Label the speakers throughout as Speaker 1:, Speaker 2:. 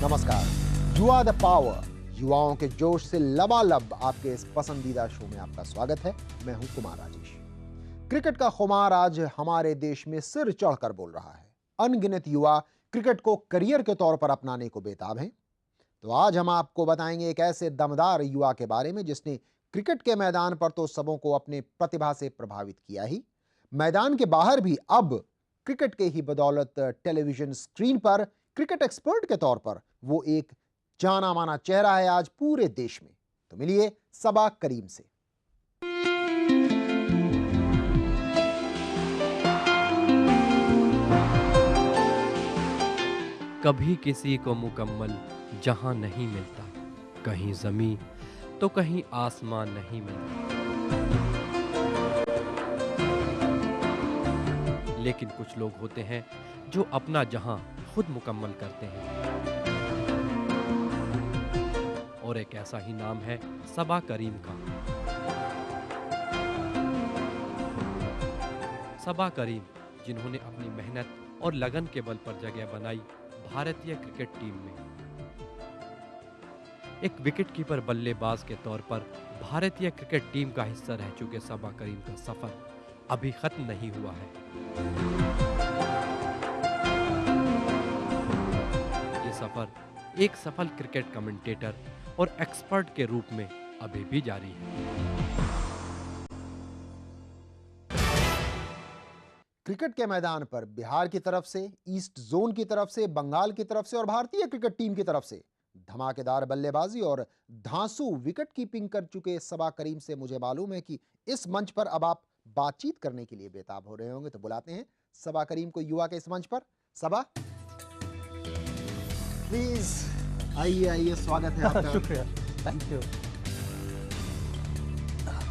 Speaker 1: नमस्कार। युवा the power, युवाओं के जोश से लबालब आपके इस पसंदीदा शो में आपका स्वागत है। मैं हूं कुमार राजेश। क्रिकेट का खुमार आज हमारे देश में सिर चढ़कर बोल रहा है। अनगिनत युवा क्रिकेट को करियर के तौर पर अपनाने को बेताब हैं। तो आज हम आपको बताएंगे एक ऐसे दमदार युवा के बारे में जिसने क्रिकेट के मैदान पर तो सबों को अपने प्रतिभा से प्रभावित किया ही, मैदान के बाहर भी अब क्रिकेट के ही बदौलत टेलीविजन स्क्रीन पर क्रिकेट एक्सपर्ट के तौर पर वो एक जाना माना चेहरा है आज पूरे देश में। तो मिलिए सबा करीम से।
Speaker 2: कभी किसी को मुकम्मल जहां नहीं मिलता, कहीं जमीन तो कहीं आसमान नहीं मिलता। लेकिन कुछ लोग होते हैं जो अपना जहां खुद मुकम्मल करते हैं, और एक ऐसा ही नाम है सबा करीम का। सबा करीम, जिन्होंने अपनी मेहनत और लगन के बल पर जगह बनाई भारतीय क्रिकेट टीम में। एक विकेटकीपर बल्लेबाज के तौर पर भारतीय क्रिकेट टीम का हिस्सा रह चुके सबा करीम का सफर अभी खत्म नहीं हुआ है। ये सफर एक सफल क्रिकेट कमेंटेटर और एक्सपर्ट के रूप में अभी भी जारी है।
Speaker 1: क्रिकेट के मैदान पर बिहार की तरफ से, ईस्ट जोन की तरफ से, बंगाल की तरफ से और भारतीय क्रिकेट टीम की तरफ से धमाकेदार बल्लेबाजी और धांसू विकेट कीपिंग कर चुके सबा करीम से मुझे मालूम है कि इस मंच पर अब आप बातचीत करने के लिए बेताब हो रहे होंगे। तो बुलाते हैं सबा करीम को युवा के इस मंच पर। सबा, प्लीज आइए आइए, स्वागत है आपका।
Speaker 3: शुक्रिया, थैंक यू।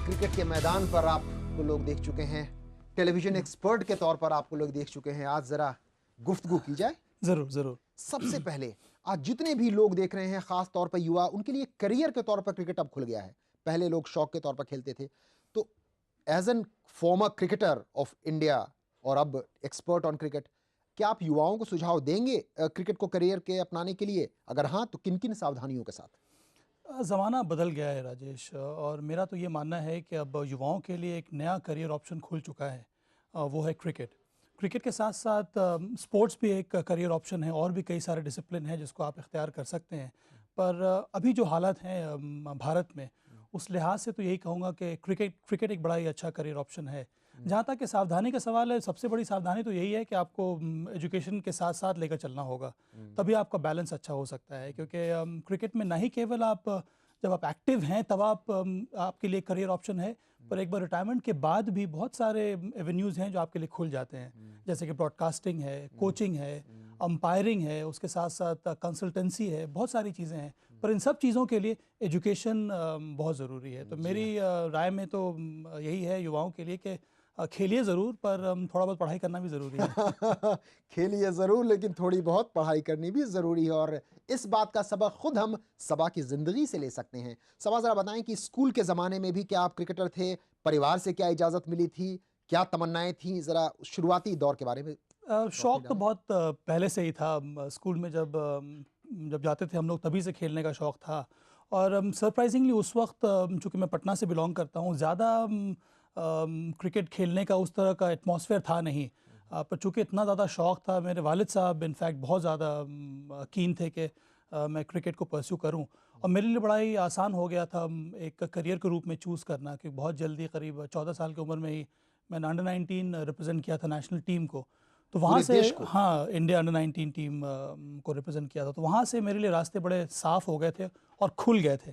Speaker 1: क्रिकेट के मैदान पर आपको लोग देख चुके हैं, टेलीविजन एक्सपर्ट के तौर पर आपको लोग देख चुके हैं। आज जरा गुफ्तगू की जाए।
Speaker 3: जरूर जरूर।
Speaker 1: सबसे पहले आज जितने भी लोग देख रहे हैं, खास तौर पर युवा, उनके लिए करियर के तौर पर क्रिकेट अब खुल गया है। पहले लोग शौक के तौर पर खेलते थे। तो as an former cricketer of India और अब एक्सपर्ट ऑन क्रिकेट, क्या आप युवाओं को सुझाव देंगे क्रिकेट को करियर के अपनाने के लिए? अगर हाँ, तो किन किन सावधानियों के साथ?
Speaker 3: ज़माना बदल गया है राजेश, और मेरा तो ये मानना है कि अब युवाओं के लिए एक नया करियर ऑप्शन खुल चुका है। वो है क्रिकेट। क्रिकेट के साथ साथ स्पोर्ट्स भी एक करियर ऑप्शन है, और भी कई सारे डिसिप्लिन हैं जिसको आप इख्तियार कर सकते हैं। पर अभी जो हालत हैं भारत में, उस लिहाज से तो यही कहूँगा कि क्रिकेट एक बड़ा ही अच्छा करियर ऑप्शन है। जहाँ तक कि सावधानी का सवाल है, सबसे बड़ी सावधानी तो यही है कि आपको एजुकेशन के साथ साथ लेकर चलना होगा, तभी आपका बैलेंस अच्छा हो सकता है। क्योंकि क्रिकेट में ना ही केवल आप जब आप एक्टिव हैं तब आपके लिए करियर ऑप्शन है, पर एक बार रिटायरमेंट के बाद भी बहुत सारे एवेन्यूज़ हैं जो आपके लिए खुल जाते हैं। जैसे कि ब्रॉडकास्टिंग है, कोचिंग है, अंपायरिंग है, उसके साथ साथ कंसल्टेंसी है, बहुत सारी चीज़ें हैं। पर इन सब चीज़ों के लिए एजुकेशन बहुत ज़रूरी है। तो मेरी राय में तो यही है युवाओं के लिए कि खेलिए ज़रूर, पर थोड़ा बहुत पढ़ाई करना भी ज़रूरी है।
Speaker 1: खेलिए ज़रूर, लेकिन थोड़ी बहुत पढ़ाई करनी भी ज़रूरी है। और इस बात का सबक खुद हम सबा की ज़िंदगी से ले सकते हैं। सबा, ज़रा बताएं कि स्कूल के ज़माने में भी क्या आप क्रिकेटर थे? परिवार से क्या इजाज़त मिली थी? क्या तमन्नाएं थी? ज़रा शुरुआती दौर के बारे में।
Speaker 3: शौक़ तो बहुत पहले से ही था। स्कूल में जब जाते थे हम लोग, तभी से खेलने का शौक़ था। और सरप्राइजिंगली उस वक्त, चूँकि मैं पटना से बिलोंग करता हूँ, ज़्यादा क्रिकेट खेलने का उस तरह का एटमॉस्फेयर था नहीं। पर चूँकि इतना ज़्यादा शौक़ था, मेरे वालिद साहब इनफैक्ट बहुत ज़्यादा कीन थे कि मैं क्रिकेट को परस्यू करूँ। और मेरे लिए बड़ा ही आसान हो गया था एक करियर के रूप में चूज़ करना, कि बहुत जल्दी, करीब 14 साल की उम्र में ही मैंने अंडर 19 रिप्रेजेंट किया था नेशनल टीम को। तो वहाँ से, हाँ, इंडिया अंडर 19 टीम को रिप्रेजेंट किया था। तो वहाँ से मेरे लिए रास्ते बड़े साफ़ हो गए थे और खुल गए थे।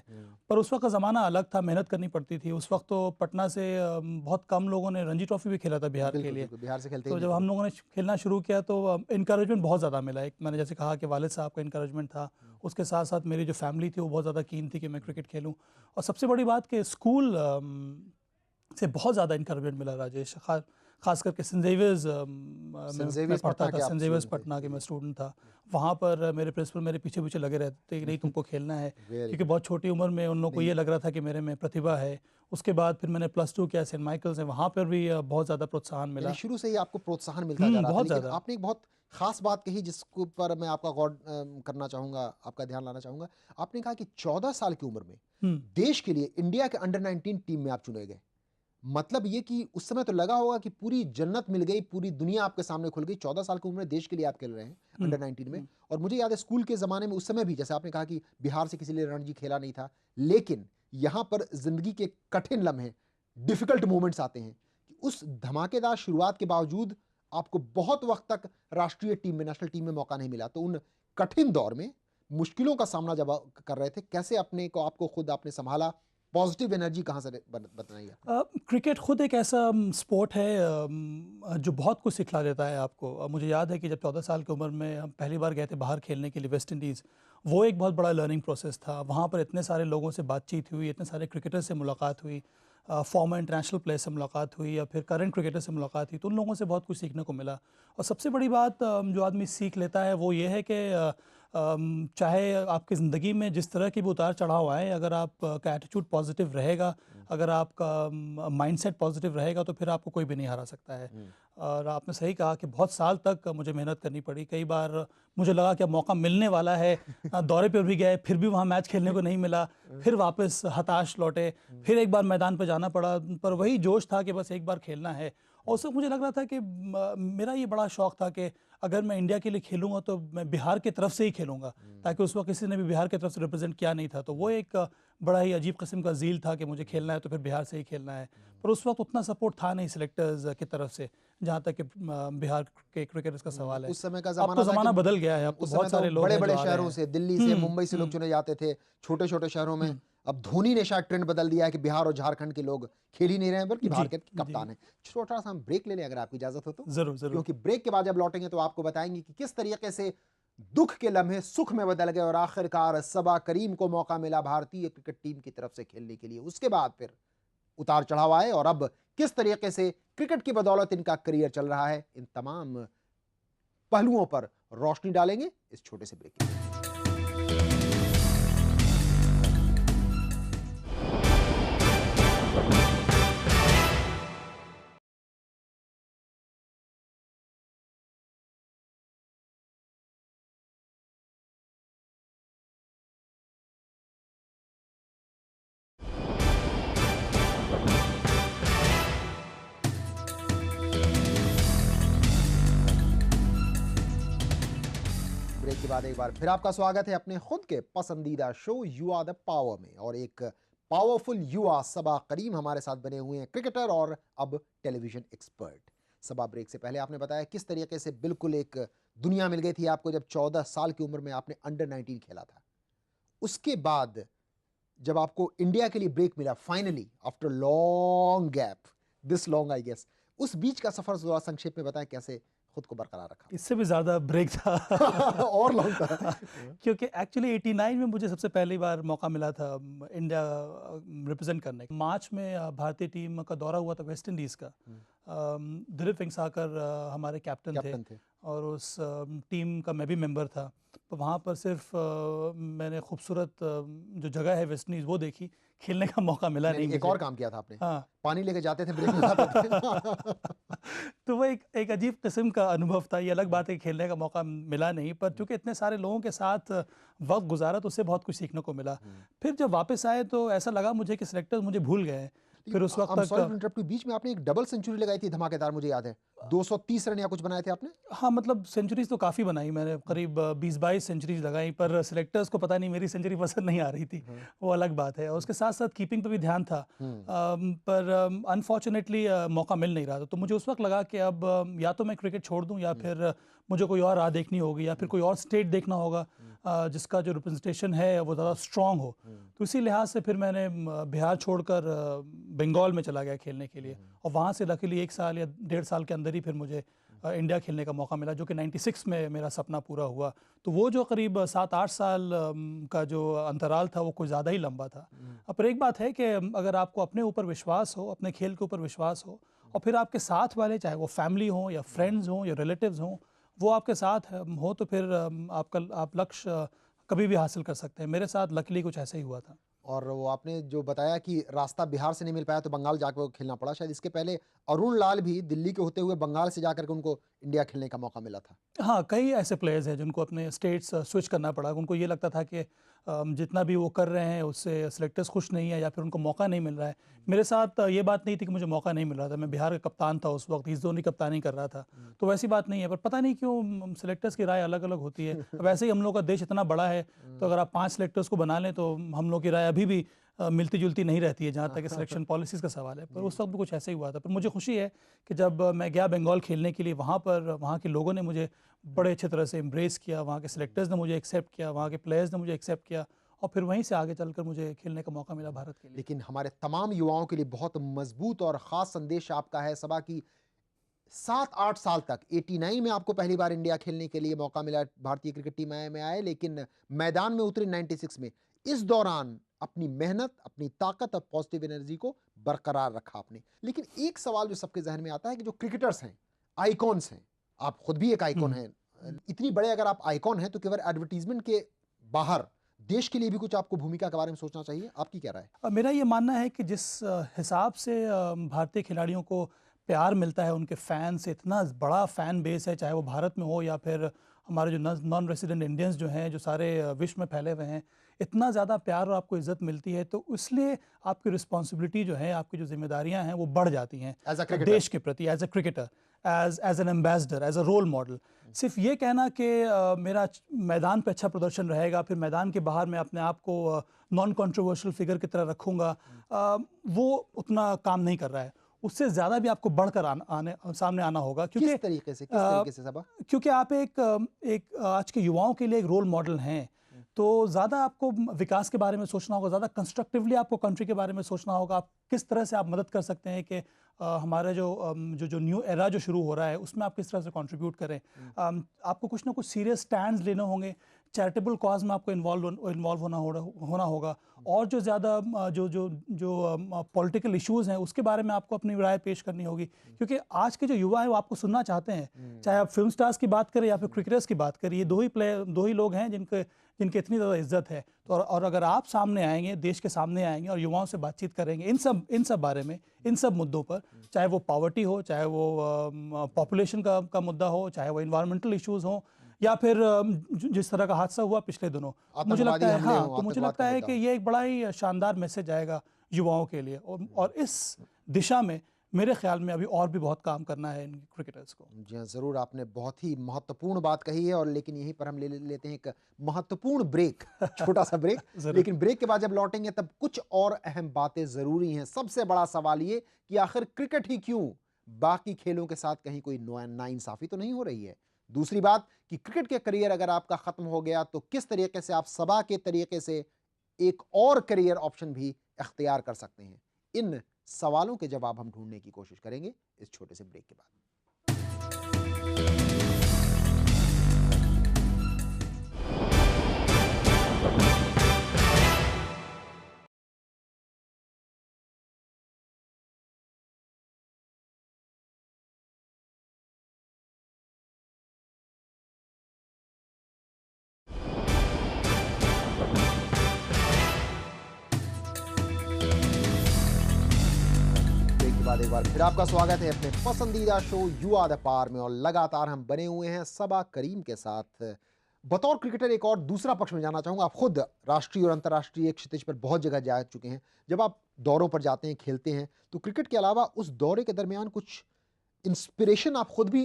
Speaker 3: पर उस वक्त का ज़माना अलग था, मेहनत करनी पड़ती थी। उस वक्त तो पटना से बहुत कम लोगों ने रणजी ट्रॉफी भी खेला था बिहार के लिए।
Speaker 1: बिहार से खेलते
Speaker 3: तो जब हम लोगों ने खेलना शुरू किया तो इनकरेजमेंट बहुत ज़्यादा मिला। एक, मैंने जैसे कहा कि वालिद साहब का इनकरेजमेंट था, उसके साथ साथ मेरी जो फैमिली थी वो बहुत ज़्यादा कीन थी कि मैं क्रिकेट खेलूँ। और सबसे बड़ी बात कि स्कूल से बहुत ज़्यादा इनकरेजमेंट मिला राजेश। खास करके सेंट ज़ेवियर्स में पढ़ता था, सेंट ज़ेवियर्स पटना के मैं स्टूडेंट था। वहाँ पर मेरे प्रिंसिपल मेरे पीछे पीछे लगे रहते थे कि नहीं, तुमको खेलना है, क्योंकि बहुत छोटी उम्र में उन लोगों को ये लग रहा था कि मेरे में प्रतिभा है। उसके बाद फिर मैंने +2 किया सेंट माइकल्स से, वहाँ पर भी बहुत ज़्यादा प्रोत्साहन मिला।
Speaker 1: शुरू से ही आपको प्रोत्साहन मिलता जा रहा था।
Speaker 3: बहुत
Speaker 1: लेकिन
Speaker 3: ज़्यादा।
Speaker 1: आपने एक बहुत खास बात कही जिसके ऊपर मैं आपका गौर करना चाहूँगा, आपका ध्यान लाना चाहूँगा। आपने कहा कि 14 साल की उम्र में
Speaker 3: हुँ।
Speaker 1: देश के लिए इंडिया के अंडर 19 टीम में आप चुने गए। मतलब ये कि उस समय तो लगा होगा कि पूरी जन्नत मिल गई, पूरी दुनिया आपके सामने खुल गई। 14 साल की उम्र में देश के लिए आप खेल रहे हैं
Speaker 3: हुँ,
Speaker 1: अंडर 19 में।
Speaker 3: हुँ।
Speaker 1: और मुझे याद है स्कूल के ज़माने में उस समय भी जैसे आपने कहा कि बिहार से किसी लिए रणजी खेला नहीं था। लेकिन यहाँ पर ज़िंदगी के कठिन लम्हे, डिफ़िकल्ट मोमेंट्स आते हैं कि उस धमाकेदार शुरुआत के बावजूद आपको बहुत वक़्त तक राष्ट्रीय टीम में, नेशनल टीम में मौका नहीं मिला। तो उन कठिन दौर में मुश्किलों का सामना जब आप कर रहे थे, कैसे अपने को आपको खुद आपने सँभाला? पॉजिटिव एनर्जी कहाँ से बताई आपने?
Speaker 3: क्रिकेट खुद एक ऐसा स्पोर्ट है जो बहुत कुछ सिखला देता है आपको। मुझे याद है कि जब 14 साल की उम्र में हम पहली बार गए थे बाहर खेलने के लिए वेस्ट इंडीज़, वो एक बहुत बड़ा लर्निंग प्रोसेस था। वहाँ पर इतने सारे लोगों से बातचीत हुई, इतने सारे क्रिकेटर से मुलाकात हुई, फॉर्मर इंटरनेशनल प्लेयर से मुलाकात हुई या फिर करंट क्रिकेटर से मुलाकात हुई, तो उन लोगों से बहुत कुछ सीखने को मिला। और सबसे बड़ी बात जो आदमी सीख लेता है वो ये है कि चाहे आपकी ज़िंदगी में जिस तरह के भी उतार चढ़ाव आए, अगर आपका एटीट्यूड पॉजिटिव रहेगा, अगर आपका माइंडसेट पॉजिटिव रहेगा, तो फिर आपको कोई भी नहीं हरा सकता है। और आपने सही कहा कि बहुत साल तक मुझे मेहनत करनी पड़ी। कई बार मुझे लगा कि अब मौका मिलने वाला है, दौरे पे भी गए, फिर भी वहाँ मैच खेलने को नहीं मिला, फिर वापस हताश लौटे, फिर एक बार मैदान पे जाना पड़ा, पर वही जोश था कि बस एक बार खेलना है। और उस वक़्त मुझे लग रहा था कि मेरा ये बड़ा शौक़ था कि अगर मैं इंडिया के लिए खेलूँगा तो मैं बिहार की तरफ से ही खेलूँगा, ताकि उस वक़्त किसी ने भी बिहार की तरफ से रिप्रेज़ेंट किया नहीं था। तो वो एक बड़ा ही अजीब किस्म का ज़ील था कि मुझे खेलना है तो फिर बिहार से ही खेलना है। पर उस वक़्त उतना सपोर्ट था नहीं सिलेक्टर्स की तरफ से, जहाँ तक कि बिहार के क्रिकेटर्स का सवाल है।
Speaker 1: उस समय का
Speaker 3: अब तो
Speaker 1: ज़माना था कि
Speaker 3: ज़माना बदल गया है, अब तो
Speaker 1: उस समय
Speaker 3: बहुत
Speaker 1: तो
Speaker 3: सारे लोग हैं जो
Speaker 1: बड़े-बड़े
Speaker 3: आ रहे
Speaker 1: शहरों
Speaker 3: हैं।
Speaker 1: से, दिल्ली से,
Speaker 3: हुँ,
Speaker 1: मुंबई से लोग
Speaker 3: हुँ,
Speaker 1: चुने जाते थे, छोटे-छोटे शहरों में।
Speaker 3: हुँ।
Speaker 1: अब धोनी ने शायद ट्रेंड बदल दिया है कि बिहार और झारखंड के लोग खेल ही नहीं रहे हैं, बल्कि
Speaker 3: जी,
Speaker 1: बाहर के
Speaker 3: जी।
Speaker 1: कप्तान हैं। छोटा-सा हम ब्रेक ले लें अगर आपकी इजाज़त हो तो?
Speaker 3: ज़रूर, ज़रूर।
Speaker 1: क्योंकि ब्रेक के बाद जब लौटेंगे तो आपको बताएँगे कि किस तरीके से दुःख के लम्हे सुख में बदल गए और आखिरकार सबा करीम को मौका मिला भारतीय क्रिकेट टीम की तरफ से खेलने के लिए। उसके बाद फिर उतार-चढ़ाव आए और अब किस तरीके से क्रिकेट की बदौलत इनका करियर चल रहा है, इन तमाम पहलुओं पर रोशनी डालेंगे इस छोटे से ब्रेक के बाद। ब्रेक के बाद एक बार फिर आपका स्वागत है अपने खुद के पसंदीदा show you are the power में। और एक पावरफुल युवा सबा करीम हमारे साथ बने हुए हैं, क्रिकेटर और अब टेलीविजन एक्सपर्ट। सबा, ब्रेक से पहले आपने बताया किस तरीके से बिल्कुल एक दुनिया मिल गई थी आपको जब 14 साल की उम्र में आपने अंडर 19 खेला था। उसके बाद जब आपको इंडिया के लिए ब्रेक मिला finally after long gap, this long I guess, उस बीच का सफर थोड़ा संक्षेप में बताएं, कैसे खुद को बरकरार रखा?
Speaker 3: इससे भी ज़्यादा ब्रेक था।
Speaker 1: और लॉन्ग था।
Speaker 3: क्योंकि एक्चुअली 89 में मुझे सबसे पहली बार मौका मिला था इंडिया रिप्रेजेंट करने का। मार्च में भारतीय टीम का दौरा हुआ था वेस्ट इंडीज़ का। दिलीप वेंगसाकर हमारे कैप्टन थे
Speaker 1: कैप्टन थे।
Speaker 3: और उस टीम का मैं भी मेंबर था। तो वहाँ पर सिर्फ मैंने खूबसूरत जो जगह है वेस्ट इंडीज़ वो देखी, खेलने का मौका मिला नहीं
Speaker 1: एक
Speaker 3: मुझे।
Speaker 1: और काम किया था आपने,
Speaker 3: हाँ।
Speaker 1: पानी लेके जाते थे, ब्रेक में जाते थे।
Speaker 3: तो वो एक अजीब किस्म का अनुभव था। ये अलग बात है कि खेलने का मौका मिला नहीं, पर चूँकि इतने सारे लोगों के साथ वक़्त गुज़ारा तो उससे बहुत कुछ सीखने को मिला। फिर जब वापस आए तो ऐसा लगा मुझे कि सिलेक्टर्स मुझे भूल गए हैं। फिर उस वक़्त
Speaker 1: आई एम सॉरी टू
Speaker 3: तक
Speaker 1: इंटरप्ट यू, बीच में आपने एक डबल सेंचुरी लगाई थी धमाकेदार, मुझे याद है 230 रन या कुछ बनाए थे आपने।
Speaker 3: हाँ, मतलब सेंचुरीज़ तो काफ़ी बनाई मैंने, करीब 20-22 सेंचुरीज़ लगाई, पर सिलेक्टर्स को पता नहीं मेरी सेंचुरी पसंद नहीं आ रही थी, वो अलग बात है। और उसके साथ-साथ कीपिंग पे भी ध्यान था। पर अनफॉर्चुनेटली मौका मिल नहीं रहा था। तो मुझे उस वक़्त लगा कि अब या तो मैं क्रिकेट छोड़ दूँ या फिर मुझे कोई और राह देखनी होगी या फिर कोई और स्टेट देखना होगा जिसका जो रिप्रेजेंटेशन है वो ज़्यादा स्ट्रॉन्ग हो। तो इसी लिहाज से फिर मैंने बिहार छोड़कर बंगाल में चला गया खेलने के लिए और वहाँ से लकीली 1 साल या 1.5 साल के अंदर ही फिर मुझे इंडिया खेलने का मौका मिला, जो कि 96 में मेरा सपना पूरा हुआ। तो वो जो करीब 7-8 साल का जो अंतराल था वो कुछ ज़्यादा ही लंबा था। पर एक बात है कि अगर आपको अपने ऊपर विश्वास हो, अपने खेल के ऊपर विश्वास हो और फिर आपके साथ वाले, चाहे वो फैमिली हों या फ्रेंड्स हों या रिलेटिव्स हों, वो आपके साथ हो तो फिर आप लक्ष्य कभी भी हासिल कर सकते हैं। मेरे साथ लकीली कुछ ऐसा ही हुआ था।
Speaker 1: और वो आपने जो बताया कि रास्ता बिहार से नहीं मिल पाया तो बंगाल जाकर खेलना पड़ा, शायद इसके पहले अरुण लाल भी दिल्ली के होते हुए बंगाल से जाकर के उनको इंडिया खेलने का मौका मिला था?
Speaker 3: हाँ, कई ऐसे प्लेयर्स हैं जिनको अपने स्टेट्स स्विच करना पड़ा। उनको ये लगता था कि जितना भी वो कर रहे हैं उससे सिलेक्टर्स खुश नहीं है या फिर उनको मौका नहीं मिल रहा है। मेरे साथ ये बात नहीं थी कि मुझे मौका नहीं मिल रहा था। मैं बिहार का कप्तान था उस वक्त, ईस्ट जोन की कप्तानी कर रहा था। तो वैसी बात नहीं है, पर पता नहीं क्यों सिलेक्टर्स की राय अलग-अलग होती है। वैसे ही हम लोग का देश इतना बड़ा है, तो अगर आप 5 सिलेक्टर्स को बना लें तो हम लोग की राय अभी भी मिलती-जुलती नहीं रहती है जहाँ तक सिलेक्शन पॉलिसीज़ का सवाल है। पर उस वक्त भी कुछ ऐसा ही हुआ था। पर मुझे खुशी है कि जब मैं गया बंगाल खेलने के लिए, वहाँ पर वहाँ के लोगों ने मुझे बड़े अच्छे तरह से एम्ब्रेस किया, वहाँ के सिलेक्टर्स ने मुझे एक्सेप्ट किया, वहाँ के प्लेयर्स ने मुझे एक्सेप्ट किया और फिर वहीं से आगे चलकर मुझे खेलने का मौका मिला भारत के लिए।
Speaker 1: लेकिन हमारे तमाम युवाओं के लिए बहुत मजबूत और खास संदेश आपका है सबा की 7-8 साल तक 89 में आपको पहली बार इंडिया खेलने के लिए मौका मिला, भारतीय क्रिकेट टीम में आए, लेकिन मैदान में उतरे 96 में। इस दौरान अपनी मेहनत, अपनी ताकत और पॉजिटिव एनर्जी को बरकरार रखा आपने। लेकिन एक सवाल जो सबके जहन में आता है कि जो क्रिकेटर्स हैं, आइकॉन्स हैं, आप खुद भी एक आइकॉन
Speaker 3: हुँ।
Speaker 1: हैं। इतनी बड़े अगर आप आइकॉन हैं तो केवल एडवर्टाइजमेंट के बाहर देश के लिए भी कुछ आपको भूमिका के बारे में सोचना चाहिए। आपकी क्या राय है?
Speaker 3: मेरा ये मानना है कि जिस हिसाब से भारतीय खिलाड़ियों को प्यार मिलता है, उनके फैन से इतना बड़ा फ़ैन बेस है, चाहे वो भारत में हो या फिर हमारे जो नॉन रेसिडेंट इंडियंस जो हैं, जो सारे विश्व में फैले हुए हैं, इतना ज़्यादा प्यार और आपको इज़्ज़त मिलती है, तो इसलिए आपकी रिस्पॉन्सिबिलिटी जो है, आपकी जो ज़िम्मेदारियाँ हैं, वो बढ़ जाती हैं
Speaker 1: एज अ क्रिकेटर।
Speaker 3: देश के प्रति, as a cricketer, as an ambassador, as a role model. सिर्फ ये कहना कि मेरा मैदान पे अच्छा प्रदर्शन रहेगा, फिर मैदान के बाहर मैं अपने आप को नॉन कंट्रोवर्शियल फिगर की तरह रखूँगा, वो उतना काम नहीं कर रहा है। उससे ज़्यादा भी आपको बढ़कर सामने आना होगा, क्योंकि
Speaker 1: किस तरीके से सबा?
Speaker 3: क्योंकि आप एक आज के युवाओं के लिए एक रोल मॉडल हैं। तो ज़्यादा आपको विकास के बारे में सोचना होगा, ज़्यादा कंस्ट्रक्टिवली आपको कंट्री के बारे में सोचना होगा। आप किस तरह से आप मदद कर सकते हैं कि हमारा जो न्यू एरा जो शुरू हो रहा है, उसमें आप किस तरह से कंट्रीब्यूट करें। आपको कुछ ना कुछ सीरियस स्टैंड्स लेने होंगे, चैरिटेबल कॉज में आपको इन्वॉल्व होना होगा, और जो ज़्यादा पॉलिटिकल इश्यूज़ हैं उसके बारे में आपको अपनी राय पेश करनी होगी, क्योंकि आज के जो युवा हैं वो आपको सुनना चाहते हैं। चाहे आप फिल्म स्टार्स की बात करें या फिर क्रिकेटर्स की बात करें, ये दो ही लोग हैं जिनकी इतनी ज़्यादा इज्जत है। तो और अगर आप सामने आएंगे, देश के सामने आएंगे और युवाओं से बातचीत करेंगे इन सब बारे में, इन सब मुद्दों पर, चाहे वो पॉवर्टी हो, चाहे वो पॉपुलेशन का मुद्दा हो, चाहे वो इन्वायरमेंटल इश्यूज़ हो, या फिर जिस तरह का हादसा हुआ पिछले दिनों, मुझे लगता है, हाँ, तो मुझे लगता है कि ये एक बड़ा ही शानदार मैसेज आएगा युवाओं के लिए, और इस दिशा में मेरे ख्याल में अभी और भी बहुत काम करना है इन क्रिकेटर्स को।
Speaker 1: जी हाँ, ज़रूर। आपने बहुत ही महत्वपूर्ण बात कही है, और लेकिन यहीं पर हम लेते हैं एक महत्वपूर्ण ब्रेक, छोटा सा ब्रेक। लेकिन ब्रेक के बाद जब लौटेंगे तब कुछ और अहम बातें ज़रूरी हैं। सबसे बड़ा सवाल ये कि आखिर क्रिकेट ही क्यों, बाकी खेलों के साथ कहीं कोई नाइंसाफ़ी तो नहीं हो रही है? दूसरी बात कि क्रिकेट के करियर अगर आपका ख़त्म हो गया तो किस तरीके से आप सबा के तरीके से एक और करियर ऑप्शन भी इख्तियार कर सकते हैं? इन सवालों के जवाब हम ढूंढने की कोशिश करेंगे इस छोटे से ब्रेक के बाद। एक बार फिर आपका स्वागत है अपने पसंदीदा शो यू आर द पार में, और लगातार हम बने हुए हैं सबा करीम के साथ। बतौर क्रिकेटर एक और दूसरा पक्ष में जाना चाहूंगा। आप खुद राष्ट्रीय और अंतर्राष्ट्रीय क्षितिज पर बहुत जगह जा चुके हैं। जब आप दौरों पर जाते हैं, खेलते हैं, तो क्रिकेट के अलावा उस दौरे के दरमियान कुछ इंस्पिरेशन आप खुद भी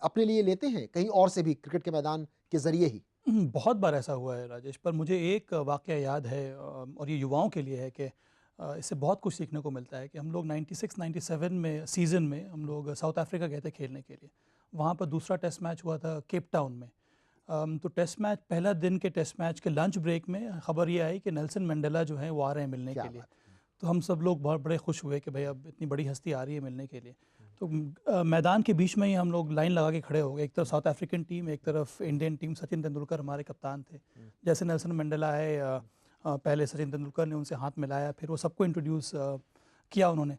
Speaker 1: अपने लिए लेते हैं, कहीं और से भी, क्रिकेट के मैदान के जरिए ही?
Speaker 3: बहुत बार ऐसा हुआ है राजेश, पर मुझे एक वाक़या याद है, और ये युवाओं के लिए है कि इससे बहुत कुछ सीखने को मिलता है कि हम लोग 96-97 में सीज़न में हम लोग साउथ अफ्रीका गए थे खेलने के लिए। वहाँ पर दूसरा टेस्ट मैच हुआ था केप टाउन में। तो टेस्ट मैच, पहला दिन के टेस्ट मैच के लंच ब्रेक में खबर ये आई कि नेल्सन मंडेला जो हैं वो आ रहे हैं मिलने
Speaker 1: क्या
Speaker 3: के लिए।
Speaker 1: बात है।
Speaker 3: तो हम सब लोग बहुत बड़े खुश हुए कि भाई अब इतनी बड़ी हस्ती आ रही है मिलने के लिए। तो मैदान के बीच में ही हम लोग लाइन लगा के खड़े हो गए। एक तरफ साउथ अफ्रीकन टीम, एक तरफ इंडियन टीम। सचिन तेंदुलकर हमारे कप्तान थे। जैसे नेल्सन मंडेला आए, पहले सचिन तेंदुलकर ने उनसे हाथ मिलाया, फिर वो सबको इंट्रोड्यूस किया उन्होंने।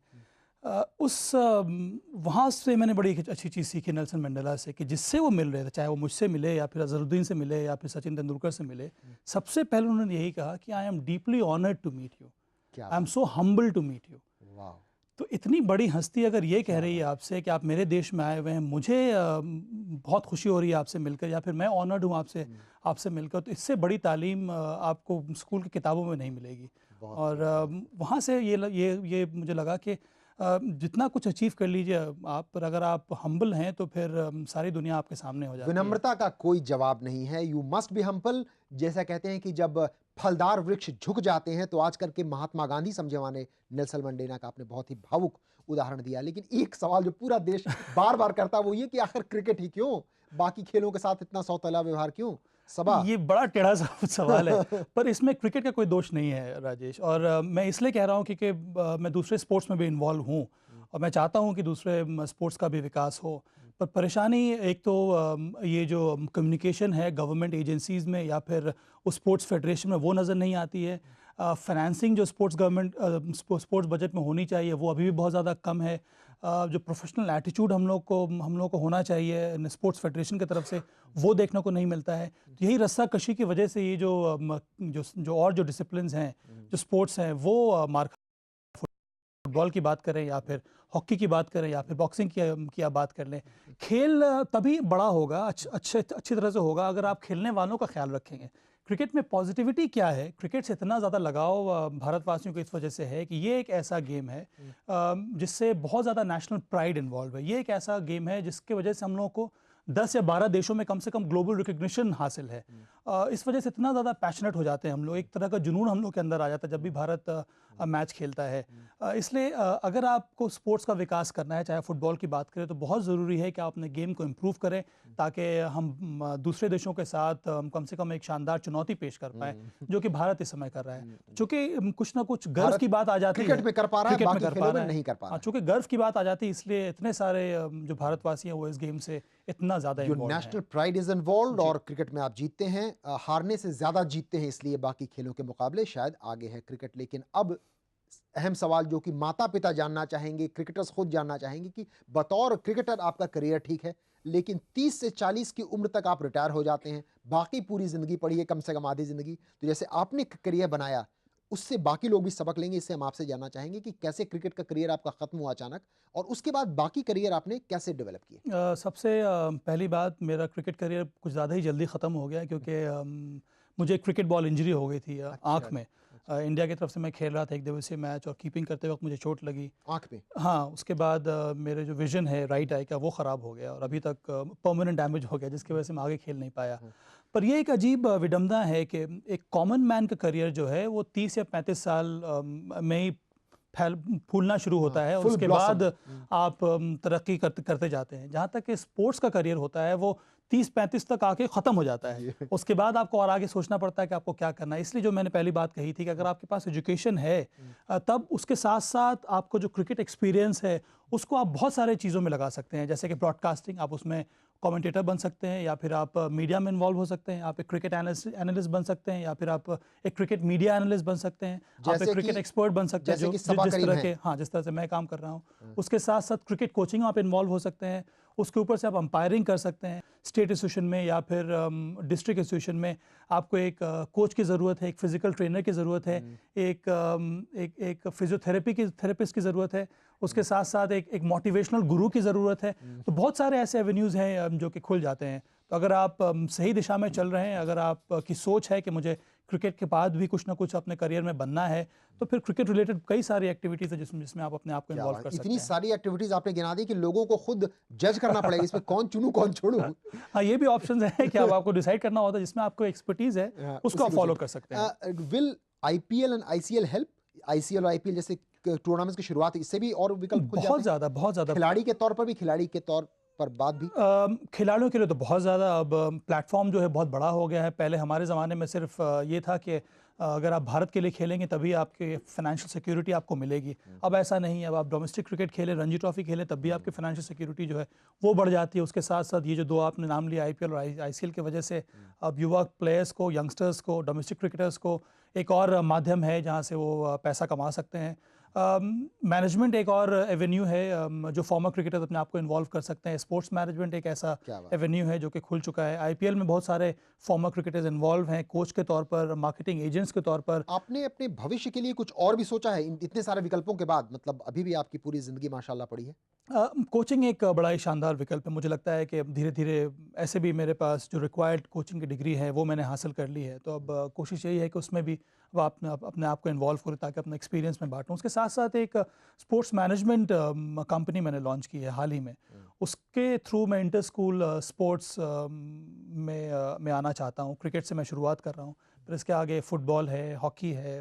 Speaker 3: वहाँ से मैंने बड़ी एक अच्छी चीज़ सीखी नेल्सन मंडेला से, कि जिससे वो मिल रहे थे, चाहे वो मुझसे मिले या फिर अजहरुद्दीन से मिले या फिर सचिन तेंदुलकर से मिले, सबसे पहले उन्होंने यही कहा कि I am deeply honoured to meet you,
Speaker 1: क्या
Speaker 3: I am so humble to meet you.
Speaker 1: वाह।
Speaker 3: तो इतनी बड़ी हस्ती अगर ये कह रही है आपसे कि आप मेरे देश में आए हुए हैं, मुझे बहुत खुशी हो रही है आपसे मिलकर, या फिर मैं ऑनर्ड हूँ आपसे आपसे मिलकर, तो इससे बड़ी तालीम आपको स्कूल की किताबों में नहीं मिलेगी। और वहाँ से ये मुझे लगा कि जितना कुछ अचीव कर लीजिए आप, पर अगर आप हम्बल हैं तो फिर सारी दुनिया आपके सामने हो जाती है।
Speaker 1: विनम्रता का कोई जवाब नहीं है। You must be humble. जैसा कहते हैं कि जब फलदार वृक्ष झुक जाते हैं, तो आजकल के महात्मा गांधी समझे माने नेल्सन मंडेला का आपने बहुत ही भावुक उदाहरण दिया। लेकिन एक सवाल जो पूरा देश बार बार करता है वो ये कि आखिर क्रिकेट ही क्यों, बाकी खेलों के साथ इतना सौतेला व्यवहार क्यों? सबा
Speaker 3: ये बड़ा टेढ़ा सा सवाल है, पर इसमें क्रिकेट का कोई दोष नहीं है राजेश। और मैं इसलिए कह रहा हूँ क्योंकि मैं दूसरे स्पोर्ट्स में भी इन्वॉल्व हूँ और मैं चाहता हूँ कि दूसरे स्पोर्ट्स का भी विकास हो। पर परेशानी एक तो ये जो कम्युनिकेशन है गवर्नमेंट एजेंसीज़ में या फिर उस स्पोर्ट्स फेडरेशन में, वो नज़र नहीं आती है। फाइनेंसिंग जो स्पोर्ट्स बजट में होनी चाहिए वो अभी भी बहुत ज़्यादा कम है। जो प्रोफेशनल एटीट्यूड हम लोग को होना चाहिए स्पोर्ट्स फेडरेशन की तरफ से, वो देखने को नहीं मिलता है। यही रस्साकशी की वजह से ये जो डिसिप्लिन्स हैं, जो स्पोर्ट्स हैं, वो मार, फुटबॉल की बात करें या फिर हॉकी की बात करें या फिर बॉक्सिंग की आप बात कर लें, खेल तभी बड़ा होगा, अच्छी तरह से होगा अगर आप खेलने वालों का ख्याल रखेंगे। क्रिकेट में पॉजिटिविटी क्या है? क्रिकेट से इतना ज़्यादा लगाव भारतवासियों को इस वजह से है कि ये एक ऐसा गेम है जिससे बहुत ज़्यादा नेशनल प्राइड इन्वॉल्व है। ये एक ऐसा गेम है जिसके वजह से हम लोगों को 10 या 12 देशों में कम से कम ग्लोबल रिकग्निशन हासिल है। इस वजह से इतना ज़्यादा पैशनेट हो जाते हैं हम लोग, एक तरह का जुनून हम लोग के अंदर आ जाता है जब भी भारत मैच खेलता है। इसलिए अगर आपको स्पोर्ट्स का विकास करना है, चाहे फुटबॉल की बात करें, तो बहुत ज़रूरी है कि आप अपने गेम को इम्प्रूव करें ताकि हम दूसरे देशों के साथ कम से कम एक शानदार चुनौती पेश कर पाएँ, जो कि भारत इस समय कर रहा है। चूँकि कुछ ना कुछ गर्व की बात आ जाती है,
Speaker 1: क्रिकेट में कर पा रहा है,
Speaker 3: क्रिकेट में
Speaker 1: बाकी
Speaker 3: कर
Speaker 1: खेलों
Speaker 3: पा
Speaker 1: में
Speaker 3: रहा है।
Speaker 1: नहीं कर पा रहा है।
Speaker 3: चूँकि गर्व की बात आ जाती है, इसलिए इतने सारे जो भारतवासी हैं वो इस गेम से इतना ज़्यादा
Speaker 1: जो
Speaker 3: इन्वॉल्व हैं।
Speaker 1: नेशनल प्राइड इज इन्वॉल्व, और क्रिकेट में आप जीतते हैं, हारने से ज्यादा जीतते हैं, इसलिए बाकी खेलों के मुकाबले शायद आगे है क्रिकेट। लेकिन अब अहम सवाल जो कि माता पिता जानना चाहेंगे, क्रिकेटर्स खुद जानना चाहेंगे कि बतौर क्रिकेटर आपका करियर ठीक है, लेकिन 30 से 40 की उम्र तक आप रिटायर हो जाते हैं, बाकी पूरी जिंदगी पड़ी है, कम से कम आधी जिंदगी, तो जैसे आपने करियर बनाया उससे बाकी लोग भी सबक लेंगे। इससे हम आपसे जानना चाहेंगे कि कैसे क्रिकेट का करियर आपका खत्म हुआ अचानक, और उसके बाद बाकी करियर आपने कैसे डेवलप किए?
Speaker 3: सबसे पहली बात, मेरा क्रिकेट करियर कुछ ज़्यादा ही जल्दी ख़त्म हो गया क्योंकि मुझे क्रिकेट बॉल इंजरी हो गई थी आँख में। इंडिया की तरफ से मैं खेल रहा था एक दिवसीय मैच और कीपिंग करते वक्त मुझे चोट लगी
Speaker 1: आंख पे?
Speaker 3: हाँ, उसके बाद मेरे जो विज़न है राइट आई का वो ख़राब हो गया और अभी तक परमानेंट डैमेज हो गया, जिसकी वजह से मैं आगे खेल नहीं पाया। पर ये एक अजीब विडंबना है कि एक कॉमन मैन का करियर जो है वो 30 या 35 साल में ही फूलना शुरू होता है और
Speaker 1: full
Speaker 3: उसके
Speaker 1: blossom।
Speaker 3: बाद आप तरक्की करते जाते हैं। जहाँ तक कि स्पोर्ट्स का करियर होता है वो 30-35 तक आके ख़त्म हो जाता है। उसके बाद आपको और आगे सोचना पड़ता है कि आपको क्या करना है। इसलिए जो मैंने पहली बात कही थी कि अगर आपके पास एजुकेशन है तब उसके साथ साथ आपको जो क्रिकेट एक्सपीरियंस है उसको आप बहुत सारे चीज़ों में लगा सकते हैं। जैसे कि ब्रॉडकास्टिंग, आप उसमें कमेंटेटर बन सकते हैं या फिर आप मीडिया में इन्वॉल्व हो सकते हैं, आप एक क्रिकेट एनालिस्ट बन सकते हैं या फिर आप एक क्रिकेट मीडिया एनालिस्ट बन सकते हैं, आप
Speaker 1: जैसे
Speaker 3: एक क्रिकेट
Speaker 1: कि-
Speaker 3: एक्सपर्ट बन सकते हैं,
Speaker 1: जैसे
Speaker 3: जो
Speaker 1: कि
Speaker 3: जिस
Speaker 1: सबा
Speaker 3: जिस
Speaker 1: करीम
Speaker 3: तरह
Speaker 1: हैं।
Speaker 3: के हाँ जिस तरह से मैं काम कर रहा हूँ। उसके साथ साथ क्रिकेट कोचिंग आप इन्वॉल्व हो सकते हैं, उसके ऊपर से आप अंपायरिंग कर सकते हैं। स्टेट एसोसिएशन में या फिर डिस्ट्रिक्ट एसोसिएशन में आपको एक कोच की ज़रूरत है, एक फिजिकल ट्रेनर की ज़रूरत है, एक फिजियोथेरेपिस्ट की ज़रूरत है, उसके साथ साथ एक मोटिवेशनल गुरु की ज़रूरत है। तो बहुत सारे ऐसे एवेन्यूज़ हैं जो कि खुल जाते हैं। तो अगर आप सही दिशा में चल रहे हैं, अगर आप की सोच है कि मुझे क्रिकेट के बाद भी कुछ ना कुछ अपने करियर में बनना है, तो फिर क्रिकेट रिलेटेड कई सारी एक्टिविटीज़ है जिसमें आप अपने आप को
Speaker 1: क्या
Speaker 3: इन्वॉल्व
Speaker 1: बात,
Speaker 3: कर सकते
Speaker 1: इतनी
Speaker 3: हैं।
Speaker 1: सारी एक्टिविटीज आपने गिना दी कि लोगों को खुद जज करना पड़ेगा इसमें कौन चुनूं कौन छोड़ूं।
Speaker 3: हाँ, ये भी ऑप्शंस हैं कि अब आपको डिसाइड करना होता है जिसमें आपको एक्सपर्टीज है उसको आप फॉलो कर सकते हैं।
Speaker 1: Will IPL and ICL help? ICL और आईपीएल जैसे टूर्नामेंट्स की शुरुआत, इससे भी और विकल्प खुल जाते हैं?
Speaker 3: बहुत ज़्यादा
Speaker 1: खिलाड़ी के तौर पर भी, खिलाड़ी के तौर पर बात भी?
Speaker 3: खिलाड़ियों के लिए तो बहुत ज़्यादा अब प्लेटफॉर्म जो है बहुत बड़ा हो गया है। पहले हमारे ज़माने में सिर्फ ये था कि अगर आप भारत के लिए खेलेंगे तभी आपके फाइनेंशियल सिक्योरिटी आपको मिलेगी। अब ऐसा नहीं है, अब आप डोमेस्टिक क्रिकेट खेलें, रणजी ट्रॉफी खेलें, तब भी आपकी फाइनेंशियल सिक्योरिटी जो है वो बढ़ जाती है। उसके साथ साथ ये जो दो आपने नाम लिया आईपीएल और आईसीएल की वजह से अब युवा प्लेयर्स को, यंगस्टर्स को, डोमेस्टिक क्रिकेटर्स को एक और माध्यम है जहाँ से वो पैसा कमा सकते हैं। मैनेजमेंट एक और एवेन्यू है जो फॉर्मर क्रिकेटर्स अपने आप को इन्वॉल्व कर सकते हैं। स्पोर्ट्स मैनेजमेंट एक ऐसा
Speaker 1: क्या बात।
Speaker 3: एवेन्यू है जो कि खुल चुका है। आईपीएल में बहुत सारे फॉर्मर क्रिकेटर्स इन्वॉल्व हैं, कोच के तौर पर, मार्केटिंग एजेंट्स के तौर पर।
Speaker 1: आपने अपने भविष्य के लिए कुछ और भी सोचा है इतने सारे विकल्पों के बाद? मतलब अभी भी आपकी पूरी जिंदगी माशाल्लाह पड़ी है।
Speaker 3: कोचिंग एक बड़ा ही शानदार विकल्प है। मुझे लगता है कि अब धीरे धीरे ऐसे भी मेरे पास जो रिक्वायर्ड कोचिंग की डिग्री है वो मैंने हासिल कर ली है, तो अब कोशिश यही है कि उसमें भी अब अपने आप को इन्वॉल्व करूँ ताकि अपना एक्सपीरियंस में बांटूँ। उसके साथ साथ एक स्पोर्ट्स मैनेजमेंट कंपनी मैंने लॉन्च की है हाल ही में। उसके थ्रू मैं इंटर स्कूल स्पोर्ट्स में आना चाहता हूँ। क्रिकेट से मैं शुरुआत कर रहा हूँ, फिर इसके आगे फुटबॉल है, हॉकी है,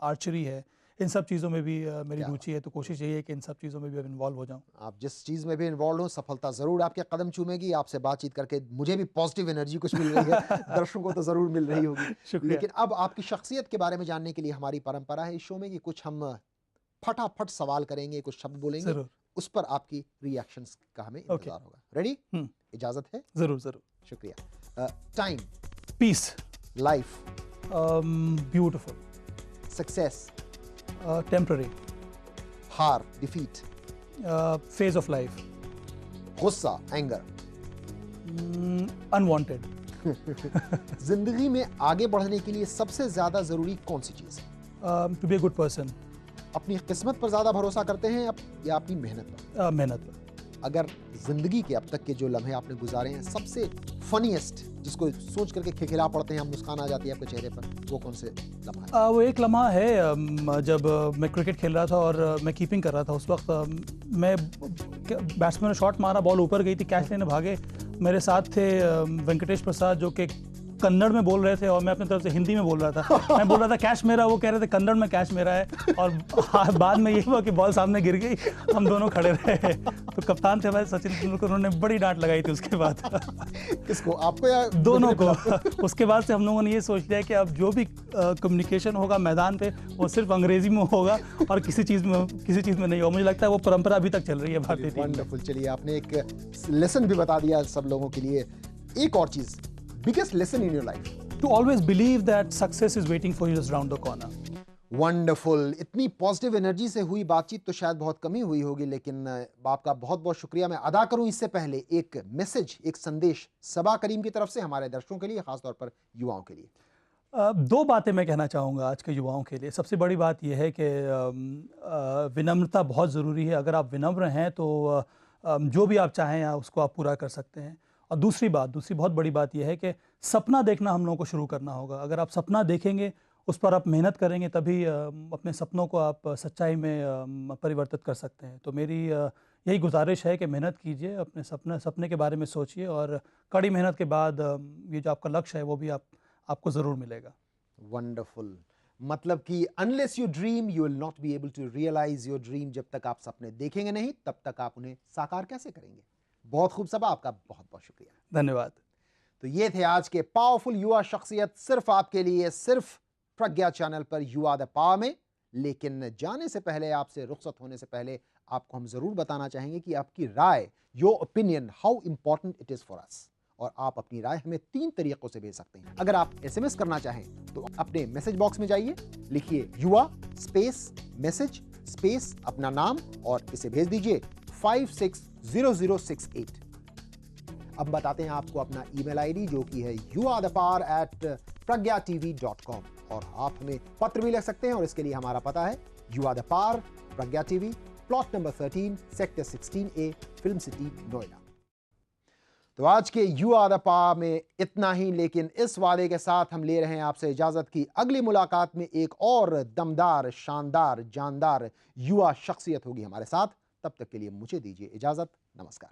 Speaker 3: आर्चरी है। इन सब चीज़ों में भी मेरी
Speaker 1: क्या
Speaker 3: रुचि है, तो कोशिश यही है कि इन सब चीज़ों में भी अब इन्वॉल्व हो जाऊँ।
Speaker 1: आप जिस चीज में भी इन्वॉल्व हो, सफलता जरूर आपके कदम चूमेगी। आपसे बातचीत करके मुझे भी पॉजिटिव एनर्जी कुछ मिल रही है, दर्शकों को तो जरूर मिल रही होगी।
Speaker 3: शुक्रिया।
Speaker 1: लेकिन अब आपकी शख्सियत के बारे में जानने के लिए हमारी परंपरा है इस शो में कि कुछ हम फटाफट सवाल करेंगे, कुछ शब्द बोलेंगे,
Speaker 3: ज़रूर।
Speaker 1: उस पर आपकी रिएक्शंस का हमें इंतजार होगा। रेडी? इजाजत है?
Speaker 3: ज़रूर ज़रूर।
Speaker 1: शुक्रिया। Time,
Speaker 3: peace,
Speaker 1: life,
Speaker 3: beautiful,
Speaker 1: success,
Speaker 3: temporary,
Speaker 1: हार, डिफीट,
Speaker 3: फेज ऑफ लाइफ,
Speaker 1: गुस्सा, एंगर।
Speaker 3: अनवांटेड।
Speaker 1: जिंदगी में आगे बढ़ने के लिए सबसे ज्यादा जरूरी कौन सी चीज है?
Speaker 3: To be a good person.
Speaker 1: अपनी किस्मत पर ज्यादा भरोसा करते हैं या अपनी मेहनत पर?
Speaker 3: मेहनत पर।
Speaker 1: अगर जिंदगी के अब तक के जो लम्हे आपने गुजारे हैं, सबसे फनीएस्ट, जिसको सोच करके खिलखिला पड़ते हैं, हम मुस्कान आ जाती है आपके चेहरे पर, वो कौन से लम्हा है?
Speaker 3: वो एक लम्हा है जब मैं क्रिकेट खेल रहा था और मैं कीपिंग कर रहा था। उस वक्त मैं बैट्समैन ने शॉट मारा, बॉल ऊपर गई थी, कैच लेने भागे। मेरे साथ थे वेंकटेश प्रसाद जो कि कन्नड़ में बोल रहे थे और मैं अपनी तरफ से हिंदी में बोल रहा था। मैं बोल रहा था कैच मेरा, वो कह रहे थे कन्नड़ में कैच मेरा है। और बाद में ये हुआ कि बॉल सामने गिर गई, हम दोनों खड़े रहे। तो कप्तान थे हमारे सचिन तेंदुलकर, उन्होंने बड़ी डांट लगाई थी उसके बाद।
Speaker 1: किसको, आपको या
Speaker 3: दोनों को? उसके बाद से हम लोगों ने ये सोच लिया कि अब जो भी कम्युनिकेशन होगा मैदान पे वो सिर्फ अंग्रेजी में होगा और किसी चीज़ में नहीं होगा। मुझे लगता है वो परंपरा अभी तक चल रही है भारतीय टीम में।
Speaker 1: वंडरफुल। चलिए, आपने एक लेसन भी बता दिया सब लोगों के लिए। एक और चीज, biggest lesson in your life?
Speaker 3: To always believe that success is waiting for you just round the corner.
Speaker 1: Wonderful. इतनी पॉजिटिव एनर्जी से हुई बातचीत तो शायद बहुत कम ही हुई होगी, लेकिन आपका बहुत बहुत शुक्रिया मैं अदा करूं इससे पहले एक मैसेज, एक संदेश सबा करीम की तरफ से हमारे दर्शकों के लिए, खासतौर पर युवाओं के लिए।
Speaker 3: दो बातें मैं कहना चाहूँगा आज के युवाओं के लिए। सबसे बड़ी बात यह है कि विनम्रता बहुत ज़रूरी है। अगर आप विनम्र हैं तो जो भी आप चाहें उसको आप पूरा कर सकते हैं। और दूसरी बहुत बड़ी बात यह है कि सपना देखना हम लोगों को शुरू करना होगा। अगर आप सपना देखेंगे, उस पर आप मेहनत करेंगे, तभी अपने सपनों को आप सच्चाई में परिवर्तित कर सकते हैं। तो मेरी यही गुजारिश है कि मेहनत कीजिए, अपने सपने के बारे में सोचिए और कड़ी मेहनत के बाद ये जो आपका लक्ष्य है वो भी आपको ज़रूर मिलेगा।
Speaker 1: वंडरफुल। मतलब कि unless you dream you will not be able to realise your dream. जब तक आप सपने देखेंगे नहीं, तब तक आप उन्हें साकार कैसे करेंगे? बहुत खूब सबा, आपका बहुत बहुत शुक्रिया।
Speaker 3: धन्यवाद।
Speaker 1: तो ये थे आज के पावरफुल युवा शख्सियत, सिर्फ आपके लिए, सिर्फ प्रज्ञा चैनल पर, युवा द पावर में। लेकिन जाने से पहले, आपसे रुखसत होने से पहले, आपको हम जरूर बताना चाहेंगे कि आपकी राय, your opinion, how important it is for us. और आप अपनी राय हमें 3 तरीकों से भेज सकते हैं। अगर आप SMS करना चाहें तो अपने मैसेज बॉक्स में जाइए, लिखिए युवा स्पेस मैसेज स्पेस अपना नाम और इसे भेज दीजिए 560068। अब बताते हैं आपको अपना ईमेल ID, जो कि है yuvathepar@pragyatv.com। और आप हमें पत्र भी लिख सकते हैं और इसके लिए हमारा पता है युवा द पार, Pragya TV, plot number 13, sector 16A, film city, Noida. तो आज के युवा द पार में इतना ही, लेकिन इस वादे के साथ हम ले रहे हैं आपसे इजाजत की अगली मुलाकात में एक और दमदार, शानदार, जानदार युवा शख्सियत होगी हमारे साथ। तब तक के लिए मुझे दीजिए इजाजत। नमस्कार।